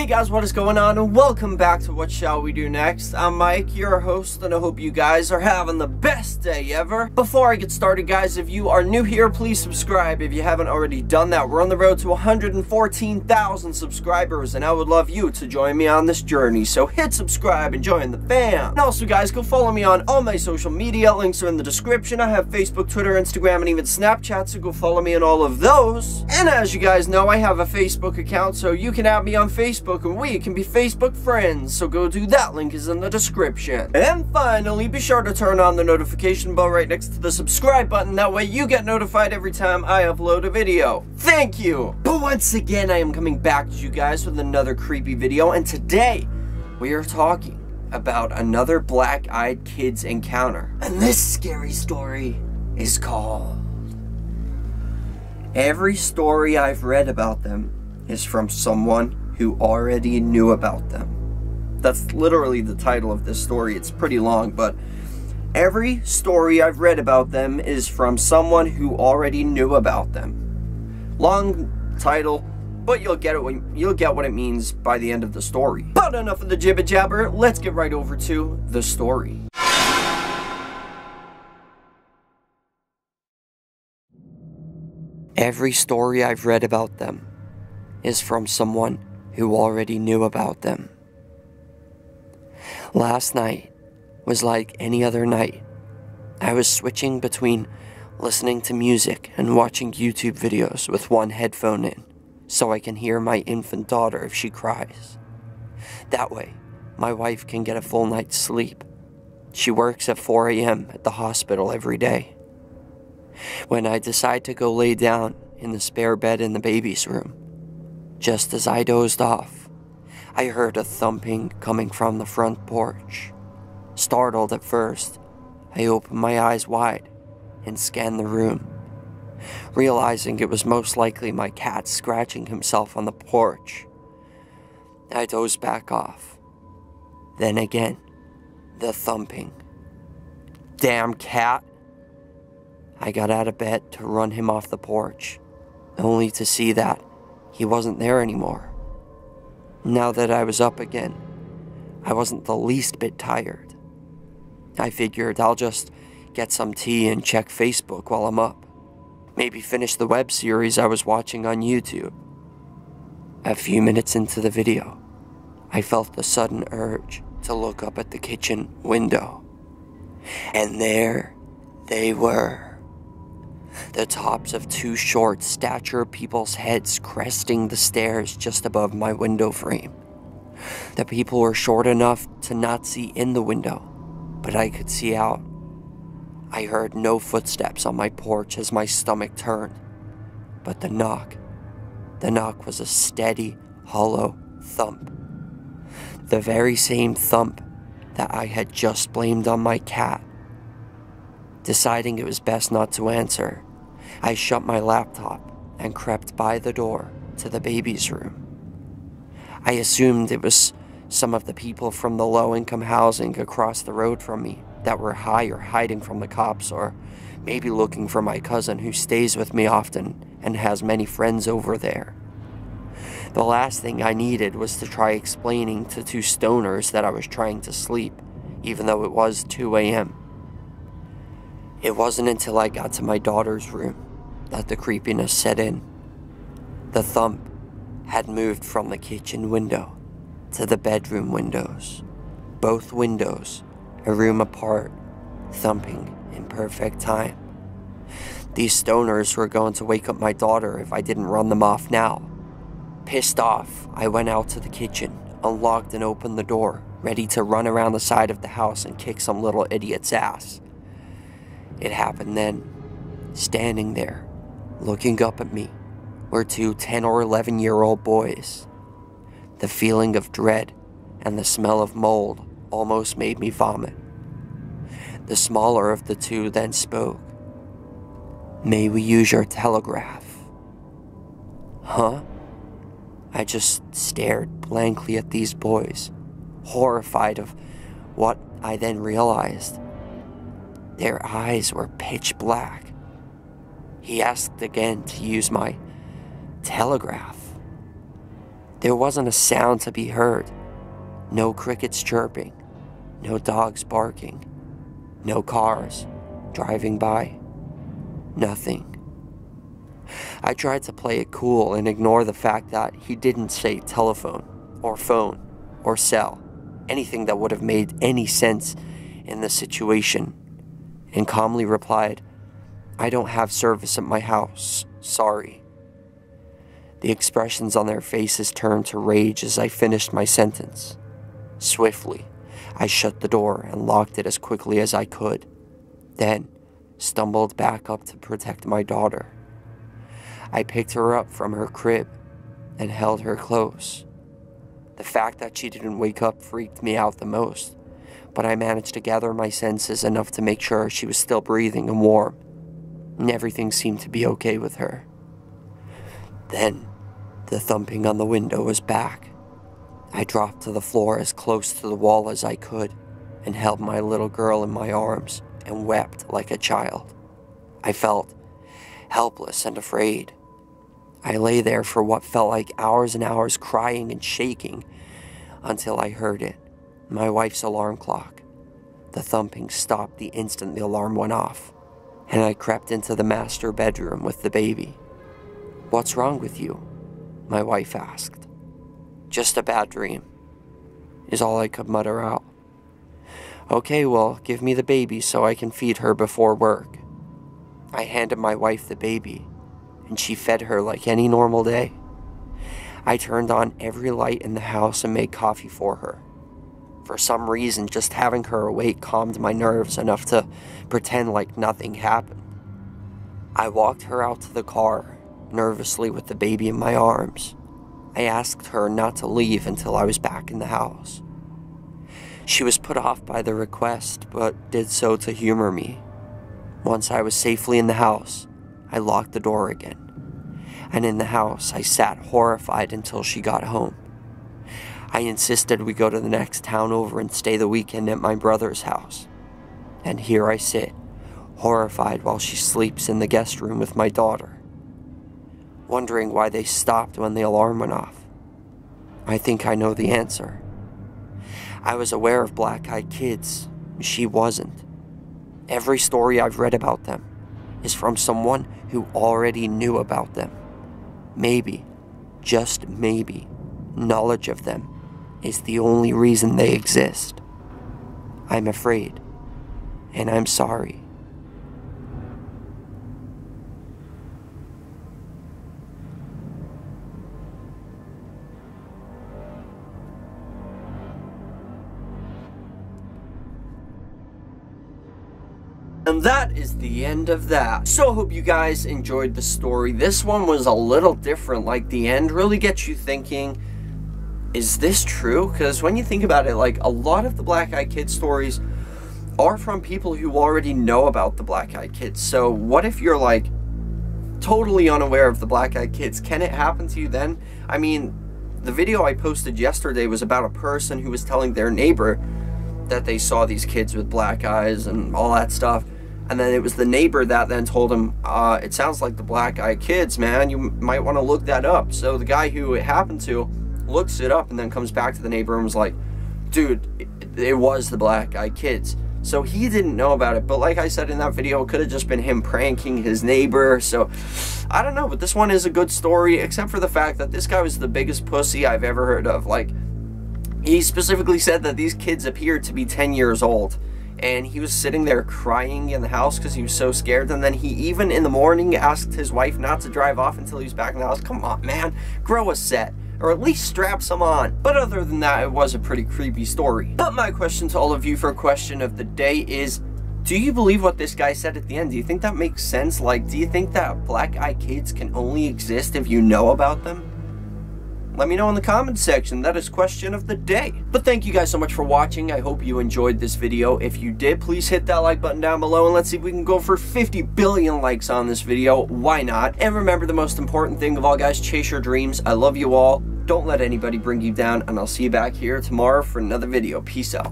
guys, what is going on, and welcome back to What Shall We Do Next. I'm Mike, your host, and I hope you guys are having the best day ever. Before I get started, guys, if you are new here, please subscribe if you haven't already done that. We're on the road to 114,000 subscribers, and I would love you to join me on this journey. So hit subscribe and join the fam. And also, guys, go follow me on all my social media. Links are in the description. I have Facebook, Twitter, Instagram, and even Snapchat, so go follow me on all of those. And as you guys know, I have a Facebook account, so you can add me on Facebook and we can be Facebook friends, so go do that. Link is in the description. And finally, be sure to turn on the notification bell right next to the subscribe button. That way you get notified every time I upload a video. Thank you. But once again, I am coming back to you guys with another creepy video, and today we are talking about another black-eyed kids encounter. And this scary story is called Every Story I've Read About Them is from Someone Who Already Knew About Them. That's literally the title of this story. It's pretty long, but every story I've read about them is from someone who already knew about them. Long title, but you'll get what it means by the end of the story. But enough of the jibber jabber, let's get right over to the story. Every story I've read about them is from someone who already knew about them. Last night was like any other night. I was switching between listening to music and watching YouTube videos with one headphone in, so I can hear my infant daughter if she cries. That way, my wife can get a full night's sleep. She works at 4 a.m. at the hospital every day. When I decide to go lay down in the spare bed in the baby's room, just as I dozed off, I heard a thumping coming from the front porch. Startled at first, I opened my eyes wide and scanned the room, realizing it was most likely my cat scratching himself on the porch. I dozed back off. Then again, the thumping. Damn cat! I got out of bed to run him off the porch, only to see that he wasn't there anymore. Now that I was up again, I wasn't the least bit tired. I figured I'll just get some tea and check Facebook while I'm up. Maybe finish the web series I was watching on YouTube. A few minutes into the video, I felt the sudden urge to look up at the kitchen window. And there they were. The tops of two short stature people's heads cresting the stairs just above my window frame. The people were short enough to not see in the window, but I could see out. I heard no footsteps on my porch as my stomach turned, but the knock was a steady, hollow thump. The very same thump that I had just blamed on my cat. Deciding it was best not to answer, I shut my laptop and crept by the door to the baby's room. I assumed it was some of the people from the low-income housing across the road from me that were hiding from the cops, or maybe looking for my cousin who stays with me often and has many friends over there. The last thing I needed was to try explaining to two stoners that I was trying to sleep, even though it was 2 a.m. It wasn't until I got to my daughter's room that the creepiness set in. The thump had moved from the kitchen window to the bedroom windows. Both windows, a room apart, thumping in perfect time. These stoners were going to wake up my daughter if I didn't run them off now. Pissed off, I went out to the kitchen, unlocked and opened the door, ready to run around the side of the house and kick some little idiot's ass. It happened then. Standing there, looking up at me, were two 10 or 11-year-old boys. The feeling of dread and the smell of mold almost made me vomit. The smaller of the two then spoke. "May we use your telegraph?" Huh? I just stared blankly at these boys, horrified of what I then realized. Their eyes were pitch black. He asked again to use my telegraph. There wasn't a sound to be heard. No crickets chirping, no dogs barking, no cars driving by, nothing. I tried to play it cool and ignore the fact that he didn't say telephone or phone or cell, anything that would have made any sense in the situation, and calmly replied, "I don't have service at my house, sorry." The expressions on their faces turned to rage as I finished my sentence. Swiftly, I shut the door and locked it as quickly as I could, then stumbled back up to protect my daughter. I picked her up from her crib and held her close. The fact that she didn't wake up freaked me out the most, but I managed to gather my senses enough to make sure she was still breathing and warm, and everything seemed to be okay with her. Then, the thumping on the window was back. I dropped to the floor as close to the wall as I could and held my little girl in my arms and wept like a child. I felt helpless and afraid. I lay there for what felt like hours and hours, crying and shaking, until I heard it, my wife's alarm clock. The thumping stopped the instant the alarm went off, and I crept into the master bedroom with the baby. "What's wrong with you?" my wife asked. "Just a bad dream," is all I could mutter out. "Okay, well, give me the baby so I can feed her before work." I handed my wife the baby, and she fed her like any normal day. I turned on every light in the house and made coffee for her. For some reason, just having her awake calmed my nerves enough to pretend like nothing happened. I walked her out to the car, nervously with the baby in my arms. I asked her not to leave until I was back in the house. She was put off by the request, but did so to humor me. Once I was safely in the house, I locked the door again, and in the house I sat horrified until she got home. I insisted we go to the next town over and stay the weekend at my brother's house, and here I sit, horrified while she sleeps in the guest room with my daughter, wondering why they stopped when the alarm went off. I think I know the answer. I was aware of black-eyed kids. She wasn't. Every story I've read about them is from someone who already knew about them. Maybe, just maybe, knowledge of them is the only reason they exist. I'm afraid, and I'm sorry. And that is the end of that. So I hope you guys enjoyed the story. This one was a little different. Like, the end really gets you thinking, is this true? Because when you think about it, like, a lot of the Black-Eyed Kids stories are from people who already know about the Black-Eyed Kids. So what if you're, like, totally unaware of the Black-Eyed Kids? Can it happen to you then? I mean, the video I posted yesterday was about a person who was telling their neighbor that they saw these kids with black eyes and all that stuff. And then it was the neighbor that then told him, it sounds like the Black-Eyed Kids, man. You might want to look that up. So the guy who it happened to looks it up and then comes back to the neighbor and was like, dude, it was the Black-Eyed Kids. So he didn't know about it. But like I said in that video, it could have just been him pranking his neighbor. So I don't know, but this one is a good story, except for the fact that this guy was the biggest pussy I've ever heard of. Like, he specifically said that these kids appeared to be 10 years old. And he was sitting there crying in the house because he was so scared. And then he even in the morning asked his wife not to drive off until he was back in the house. Come on, man, grow a set. Or at least strap some on. But other than that, it was a pretty creepy story. But my question to all of you for question of the day is, do you believe what this guy said at the end? Do you think that makes sense? Like, do you think that Black-Eyed Kids can only exist if you know about them? Let me know in the comments section. That is question of the day. But thank you guys so much for watching. I hope you enjoyed this video. If you did, please hit that like button down below, and let's see if we can go for 50 billion likes on this video. Why not? And remember, the most important thing of all, guys, chase your dreams. I love you all. Don't let anybody bring you down, and I'll see you back here tomorrow for another video. Peace out.